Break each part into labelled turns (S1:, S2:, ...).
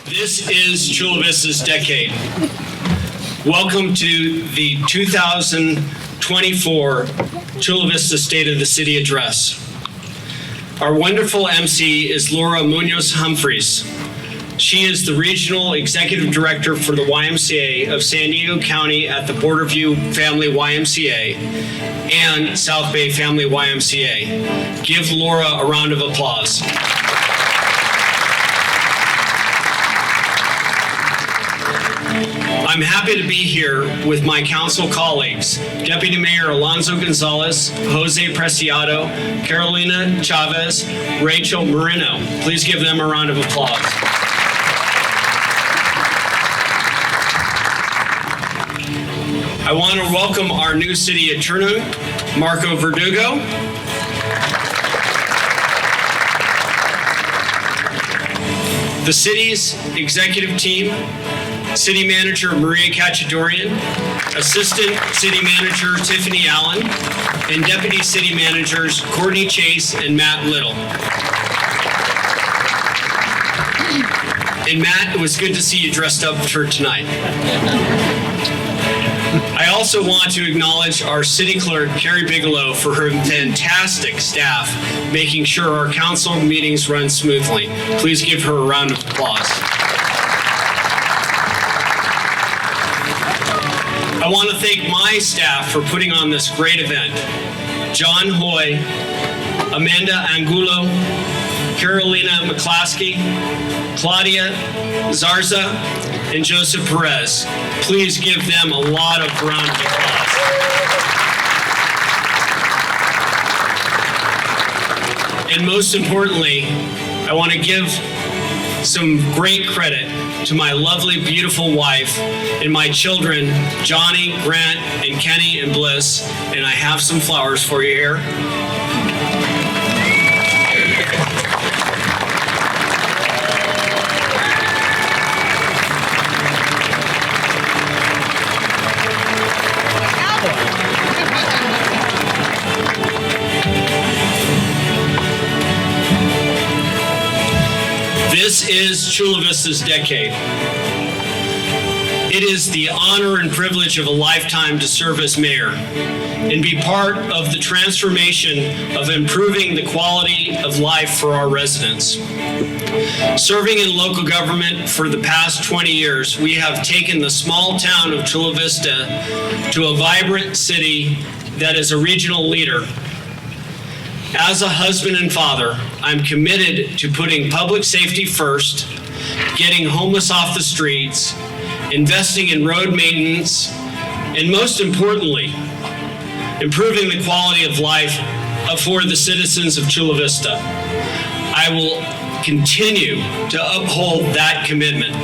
S1: This is Chula Vista's decade. Welcome to the 2024 Chula Vista State of the City Address. Our wonderful MC is Laura Munoz Humphreys. She is the Regional Executive Director for the YMCA of San Diego County at the Borderview Family YMCA and South Bay Family YMCA. Give Laura a round of applause. I'm happy to be here with my council colleagues, Deputy Mayor Alonso Gonzalez, Jose Preciado, Carolina Chavez, Rachel Moreno. Please give them a round of applause. I want to welcome our new city attorney, Marco Verdugo. The city's executive team, City Manager Maria Cachadorian, Assistant City Manager Tiffany Allen, and Deputy City Managers Courtney Chase and Matt Little. And Matt, it was good to see you dressed up for tonight. I also want to acknowledge our City Clerk, Carrie Bigelow, for her fantastic staff, making sure our council meetings run smoothly. Please give her a round of applause. I want to thank my staff for putting on this great event. John Hoy, Amanda Angulo, Carolina McClaskey, Claudia Zarza, and Joseph Perez. Please give them a lot of round of applause. And most importantly, I want to give some great credit to my lovely, beautiful wife and my children, Johnny, Grant, and Kenny, and Bliss. And I have some flowers for you here. This is Chula Vista's decade. It is the honor and privilege of a lifetime to serve as mayor and be part of the transformation of improving the quality of life for our residents. Serving in local government for the past 20 years, we have taken the small town of Chula Vista to a vibrant city that is a regional leader. As a husband and father, I'm committed to putting public safety first, getting homeless off the streets, investing in road maintenance, and most importantly, improving the quality of life for the citizens of Chula Vista. I will continue to uphold that commitment.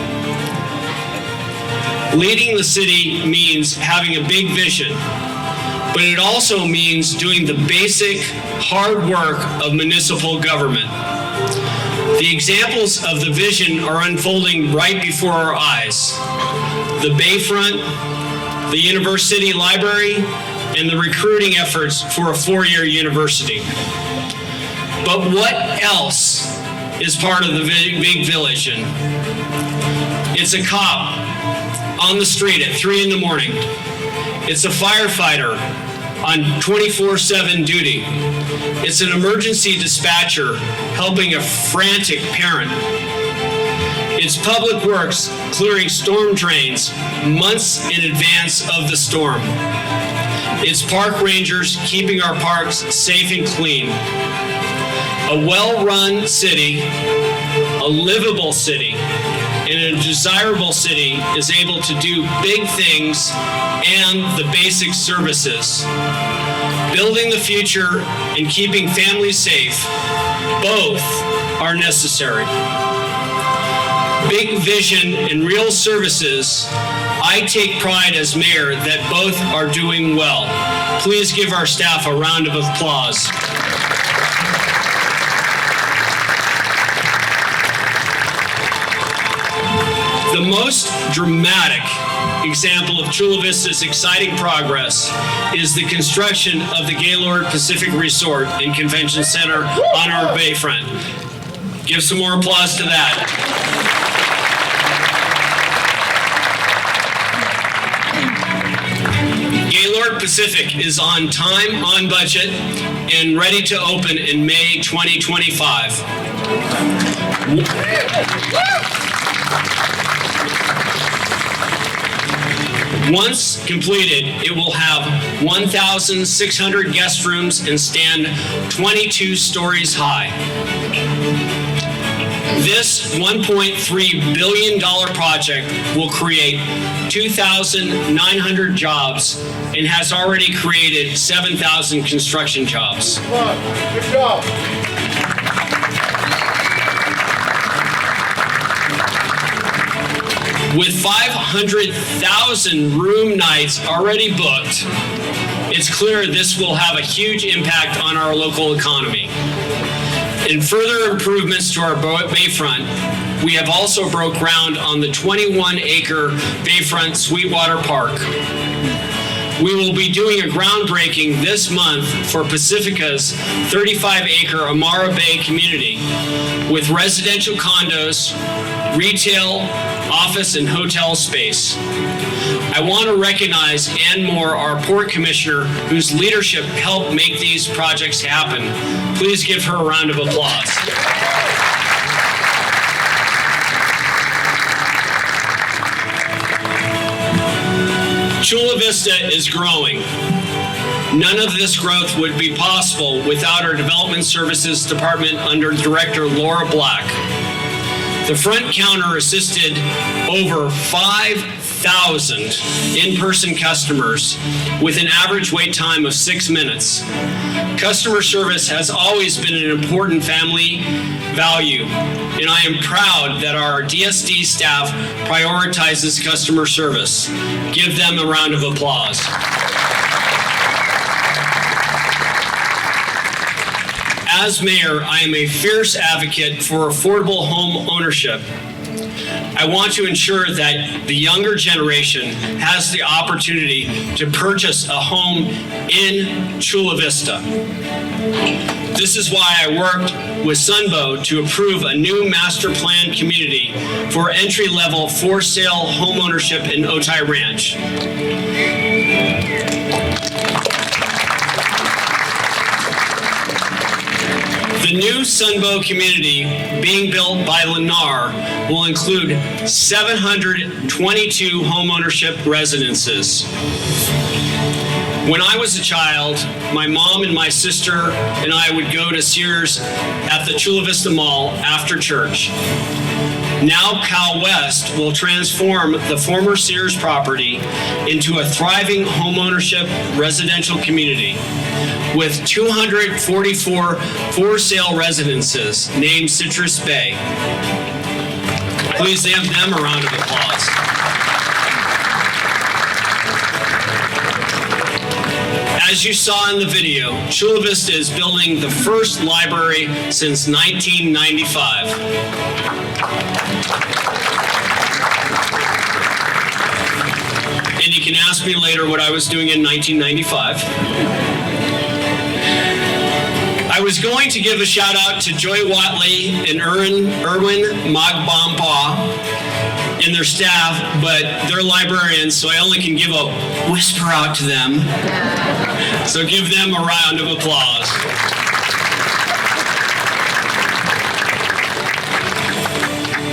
S1: Leading the city means having a big vision, but it also means doing the basic, hard work of municipal government. The examples of the vision are unfolding right before our eyes. The Bayfront, the University Library, and the recruiting efforts for a four-year university. But what else is part of the big village? It's a cop on the street at 3 in the morning. It's a firefighter on 24/7 duty. It's an emergency dispatcher helping a frantic parent. It's Public Works clearing storm drains months in advance of the storm. It's park rangers keeping our parks safe and clean. A well-run city, a livable city, and a desirable city is able to do big things and the basic services. Building the future and keeping families safe, both are necessary. Big vision and real services, I take pride as mayor that both are doing well. Please give our staff a round of applause. The most dramatic example of Chula Vista's exciting progress is the construction of the Gaylord Pacific Resort and Convention Center on our bayfront. Give some more applause to that. Gaylord Pacific is on time, on budget, and ready to open in May 2025. Once completed, it will have 1,600 guest rooms and stand 22 stories high. This $1.3 billion project will create 2,900 jobs and has already created 7,000 construction jobs.
S2: Good job.
S1: With 500,000 room nights already booked, it's clear this will have a huge impact on our local economy. In further improvements to our bayfront, we have also broke ground on the 21-acre Bayfront Sweetwater Park. We will be doing a groundbreaking this month for Pacifica's 35-acre Amara Bay community with residential condos, retail, office, and hotel space. I want to recognize Ann Moore, our Port Commissioner, whose leadership helped make these projects happen. Please give her a round of applause. Chula Vista is growing. None of this growth would be possible without our Development Services Department under Director Laura Black. The front counter assisted over 5,000 in-person customers with an average wait time of 6 minutes. Customer service has always been an important family value, and I am proud that our DSD staff prioritizes customer service. Give them a round of applause. As mayor, I am a fierce advocate for affordable home ownership. I want to ensure that the younger generation has the opportunity to purchase a home in Chula Vista. This is why I worked with Sunbow to approve a new master plan community for entry-level for-sale home ownership in Otay Ranch. The new Sunbow community being built by Lennar will include 722 homeownership residences. When I was a child, my mom and my sister and I would go to Sears at the Chula Vista Mall after church. Now Cal West will transform the former Sears property into a thriving homeownership residential community with 244 for-sale residences named Citrus Bay. Please give them a round of applause. As you saw in the video, Chula Vista is building the first library since 1995. And you can ask me later what I was doing in 1995. I was going to give a shout out to Joy Watley and Erwin Magbampa and their staff, but they're librarians, so I only can give a whisper out to them. So give them a round of applause.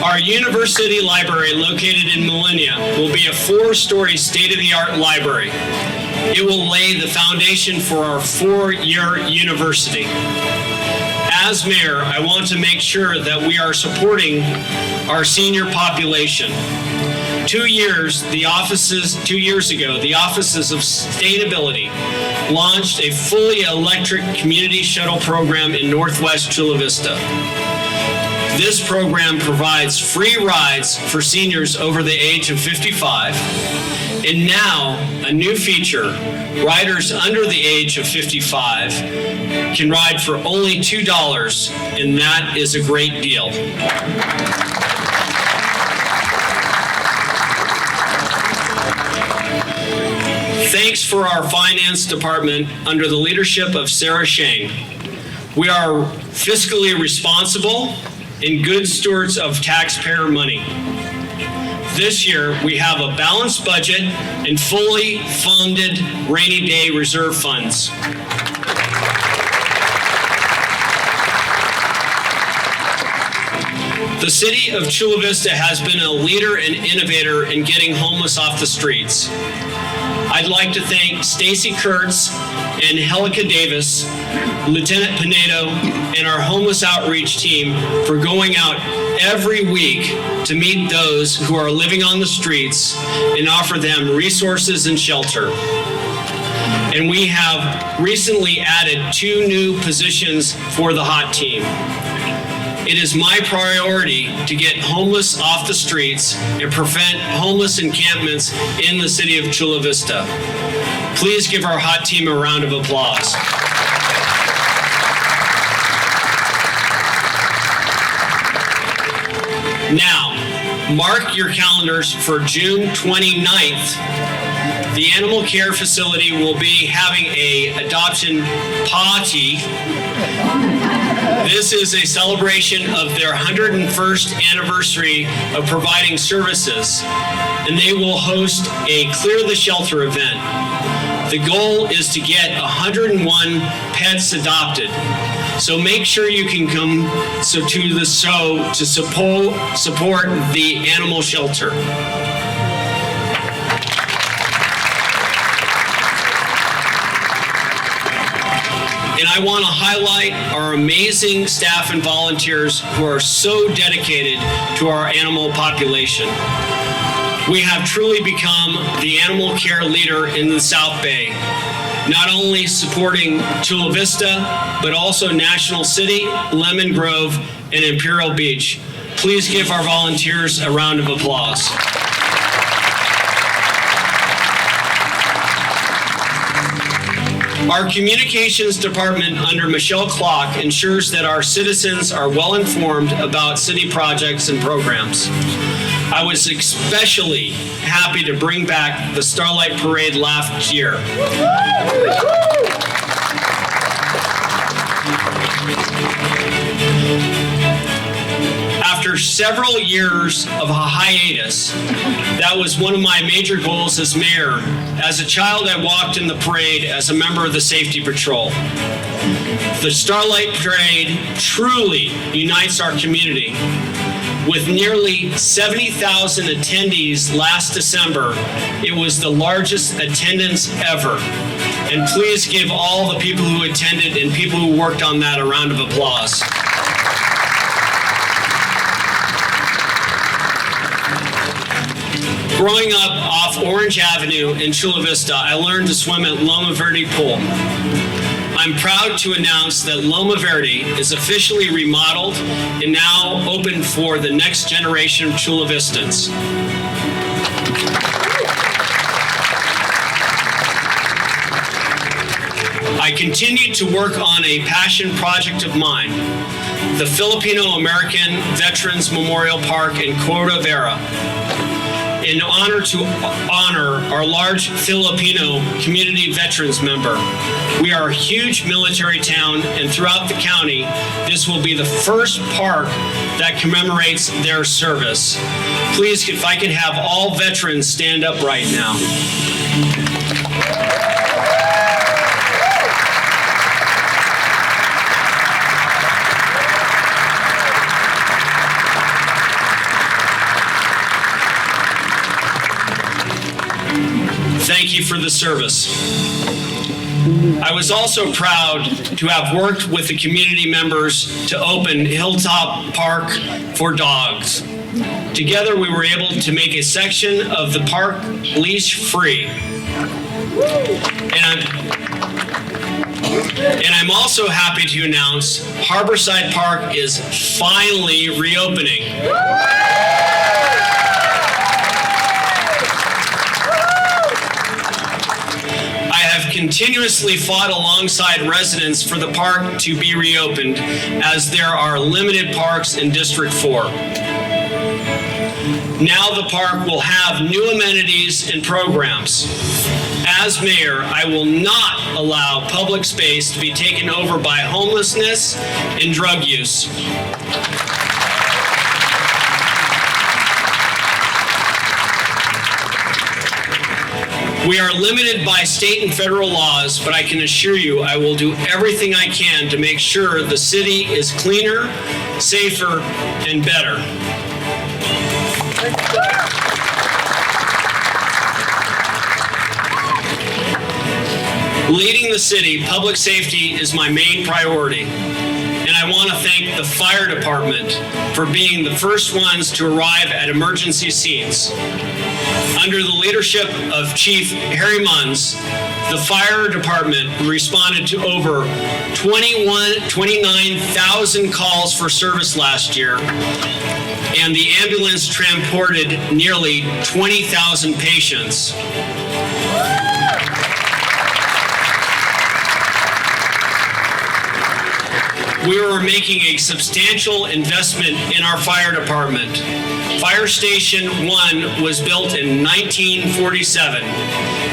S1: Our university library, located in Millennia, will be a 4-story state-of-the-art library. It will lay the foundation for our 4-year university. As mayor, I want to make sure that we are supporting our senior population. 2 years ago, the Offices of Sustainability launched a fully electric community shuttle program in Northwest Chula Vista. This program provides free rides for seniors over the age of 55, and now a new feature, riders under the age of 55 can ride for only $2, and that is a great deal. Thanks for our finance department under the leadership of Sarah Shang. We are fiscally responsible and good stewards of taxpayer money. this year we have a balanced budget and fully funded rainy day reserve funds. The city of Chula Vista has been a leader and innovator in getting homeless off the streets. I'd like to thank Stacy Kurtz and Helica Davis, Lieutenant Pinedo, and our homeless outreach team for going out every week to meet those who are living on the streets and offer them resources and shelter. And we have recently added 2 new positions for the HOT team. It is my priority to get homeless off the streets and prevent homeless encampments in the city of Chula Vista. Please give our HOT team a round of applause. Now, mark your calendars for June 29th. The animal care facility will be having an adoption party. This is a celebration of their 101st anniversary of providing services, and they will host a Clear the Shelter event. The goal is to get 101 pets adopted. So make sure you can come to support the animal shelter. And I want to highlight our amazing staff and volunteers who are so dedicated to our animal population. We have truly become the animal care leader in the South Bay, not only supporting Chula Vista, but also National City, Lemon Grove, and Imperial Beach. Please give our volunteers a round of applause. Our communications department under Michelle Clock ensures that our citizens are well informed about city projects and programs. I was especially happy to bring back the Starlight Parade last year. After several years of a hiatus, that was one of my major goals as mayor. As a child, I walked in the parade as a member of the Safety Patrol. The Starlight Parade truly unites our community. With nearly 70,000 attendees last December, it was the largest attendance ever. And please give all the people who attended and people who worked on that a round of applause. Growing up off Orange Avenue in Chula Vista, I learned to swim at Loma Verde Pool. I'm proud to announce that Loma Verde is officially remodeled and now open for the next generation of Chula Vistans. I continue to work on a passion project of mine, the Filipino-American Veterans Memorial Park in Corda Vera, in honor to honor our large Filipino community veterans member. We are a huge military town, and throughout the county, this will be the first park that commemorates their service. Please, if I could have all veterans stand up right now. Thank you for the service. I was also proud to have worked with the community members to open Hilltop Park for dogs. Together, we were able to make a section of the park leash-free. And I'm also happy to announce Harborside Park is finally reopening. Continuously fought alongside residents for the park to be reopened, as there are limited parks in District 4. Now the park will have new amenities and programs. As mayor, I will not allow public space to be taken over by homelessness and drug use. We are limited by state and federal laws, but I can assure you I will do everything I can to make sure the city is cleaner, safer, and better. Leading the city, public safety is my main priority. And I want to thank the fire department for being the first ones to arrive at emergency scenes. Under the leadership of Chief Harry Munns, the fire department responded to over 29,000 calls for service last year, and the ambulance transported nearly 20,000 patients. We were making a substantial investment in our fire department. Fire Station 1 was built in 1947.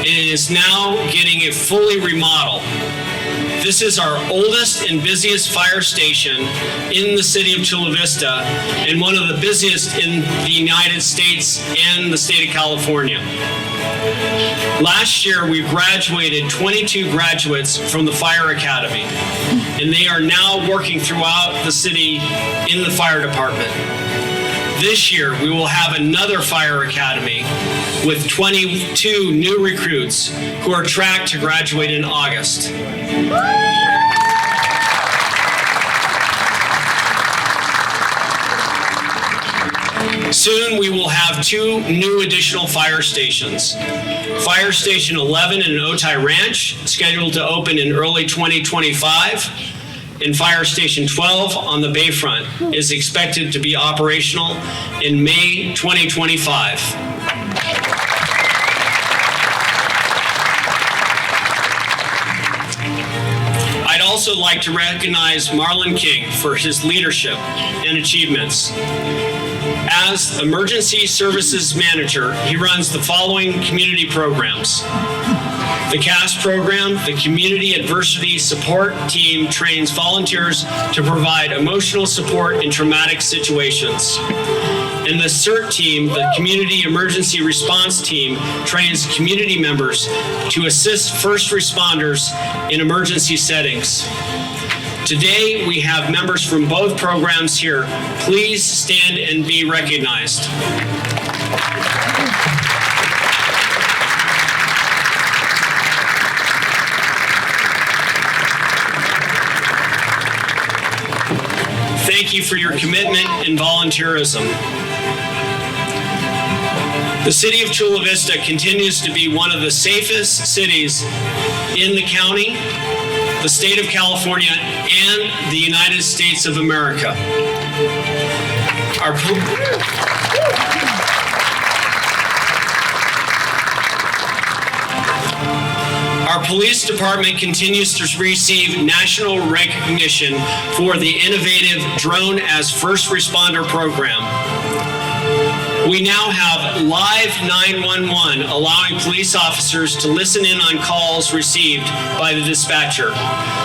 S1: It is now getting a fully remodel. This is our oldest and busiest fire station in the city of Chula Vista and one of the busiest in the United States and the state of California. Last year, we graduated 22 graduates from the Fire Academy, and they are now working throughout the city in the fire department. This year, we will have another Fire Academy with 22 new recruits who are tracked to graduate in August. Soon we will have 2 new additional fire stations. Fire Station 11 in Otay Ranch, scheduled to open in early 2025, and Fire Station 12 on the Bayfront is expected to be operational in May 2025. I'd also like to recognize Marlon King for his leadership and achievements. As Emergency Services Manager, he runs the following community programs. The CAST program, the Community Adversity Support Team, trains volunteers to provide emotional support in traumatic situations. And the CERT team, the Community Emergency Response Team, trains community members to assist first responders in emergency settings. Today, we have members from both programs here. Please stand and be recognized. Thank you for your commitment and volunteerism. The city of Chula Vista continues to be one of the safest cities in the county, the state of California, and the United States of America. Our police department continues to receive national recognition for the innovative Drone as First Responder program. We now have Live 911, allowing police officers to listen in on calls received by the dispatcher,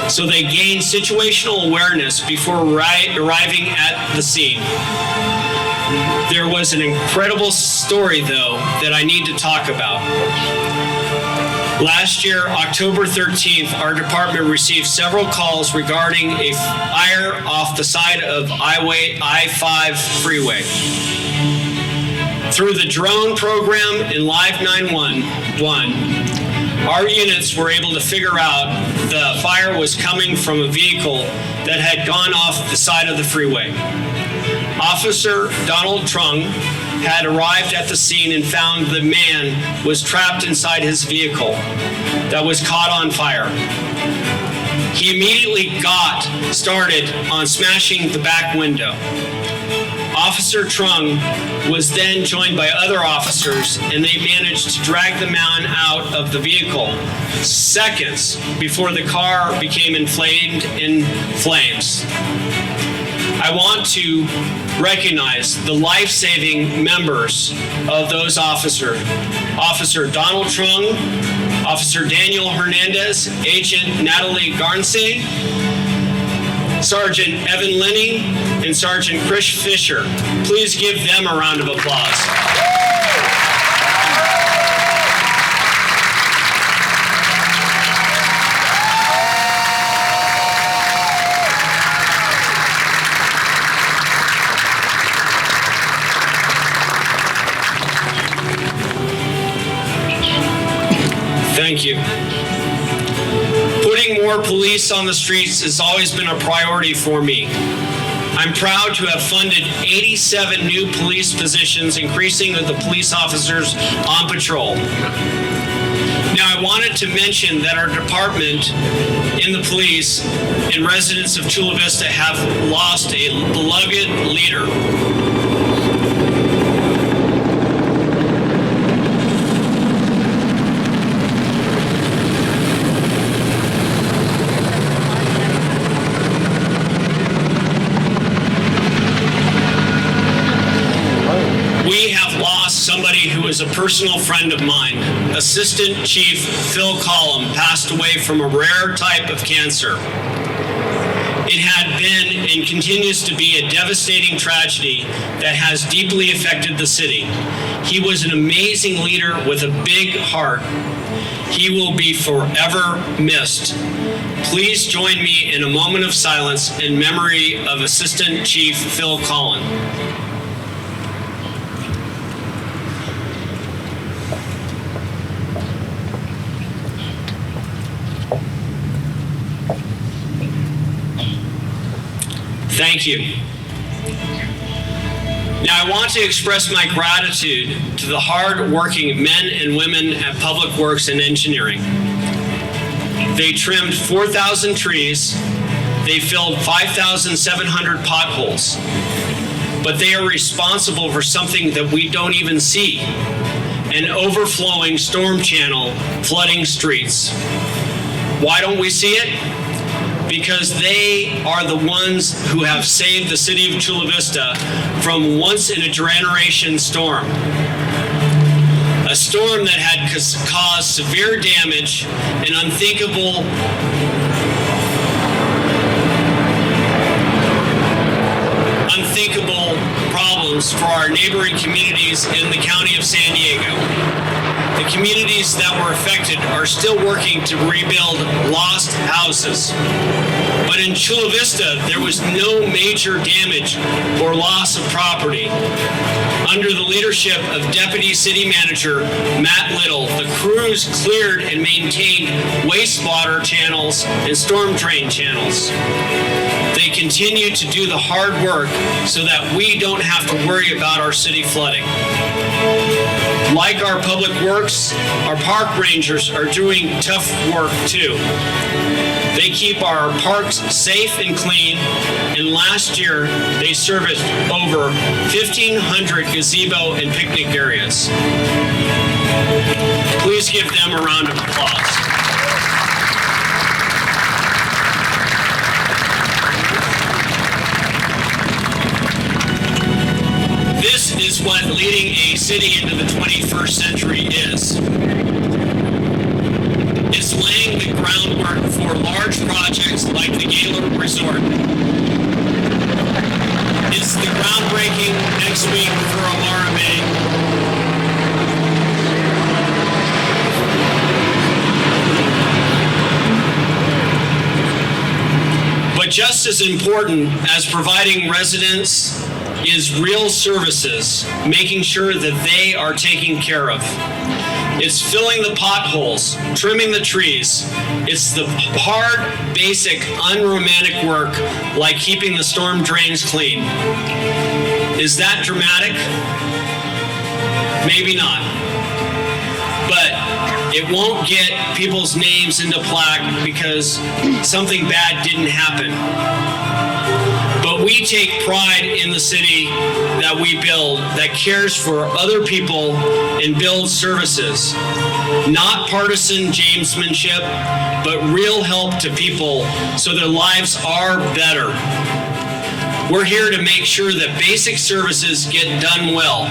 S1: so they gain situational awareness before arriving at the scene. There was an incredible story, though, that I need to talk about. Last year, October 13th, our department received several calls regarding a fire off the side of I-5 freeway. Through the drone program and Live 911, our units were able to figure out the fire was coming from a vehicle that had gone off the side of the freeway. Officer Donald Trung had arrived at the scene and found the man was trapped inside his vehicle that was caught on fire. He immediately got started on smashing the back window. Officer Trung was then joined by other officers, and they managed to drag the man out of the vehicle seconds before the car became inflamed in flames. I want to recognize the life-saving members of those officers. Officer Donald Trung, Officer Daniel Hernandez, Agent Natalie Garnsey, Sergeant Evan Linney, and Sergeant Chris Fisher. Please give them a round of applause. Thank you. Putting more police on the streets has always been a priority for me. I'm proud to have funded 87 new police positions, increasing the police officers on patrol. Now, I wanted to mention that our department in the police and residents of Chula Vista have lost a beloved leader. We have lost somebody who is a personal friend of mine. Assistant Chief Phil Collum passed away from a rare type of cancer. It had been and continues to be a devastating tragedy that has deeply affected the city. He was an amazing leader with a big heart. He will be forever missed. Please join me in a moment of silence in memory of Assistant Chief Phil Collum. Thank you. Now, I want to express my gratitude to the hard-working men and women at Public Works and Engineering. They trimmed 4,000 trees, they filled 5,700 potholes, but they are responsible for something that we don't even see, an overflowing storm channel flooding streets. Why don't we see it? Because they are the ones who have saved the city of Chula Vista from once-in-a-generation storm. A storm that had caused severe damage and unthinkable problems for our neighboring communities in the county of San Diego. The communities that were affected are still working to rebuild lost houses. But in Chula Vista, there was no major damage or loss of property. Under the leadership of Deputy City Manager Matt Little, the crews cleared and maintained wastewater channels and storm drain channels. They continue to do the hard work so that we don't have to worry about our city flooding. Like our public works, our park rangers are doing tough work too. They keep our parks safe and clean, and last year they serviced over 1,500 gazebo and picnic areas. Please give them a round of applause. This is what leading a city into the 21st century is. It's laying the groundwork for large projects like the Gaylord Resort. It's the groundbreaking next week for Amara Bay. But just as important as providing residents is real services, making sure that they are taken care of. It's filling the potholes, trimming the trees. It's the hard, basic, unromantic work like keeping the storm drains clean. Is that dramatic? Maybe not. But it won't get people's names into plaque because something bad didn't happen. But we take pride in the city that we build, that cares for other people and builds services. Not partisan gamesmanship, but real help to people so their lives are better. We're here to make sure that basic services get done well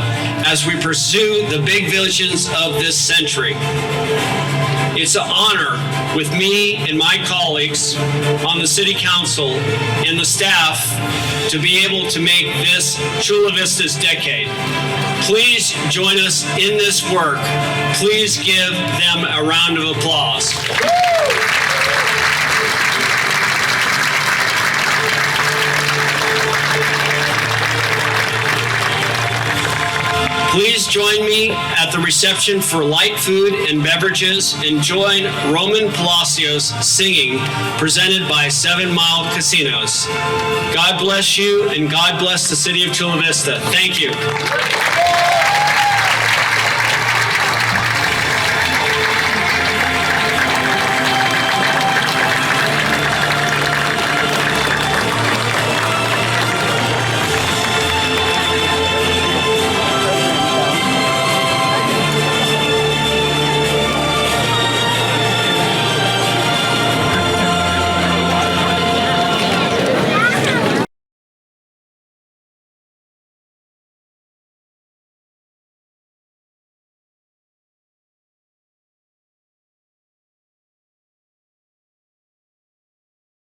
S1: as we pursue the big visions of this century. It's an honor with me and my colleagues on the City Council and the staff to be able to make this Chula Vista's decade. Please join us in this work. Please give them a round of applause. Please join me at the reception for light food and beverages and join Roman Palacios singing, presented by 7 Mile Casinos. God bless you and God bless the city of Chula Vista. Thank you.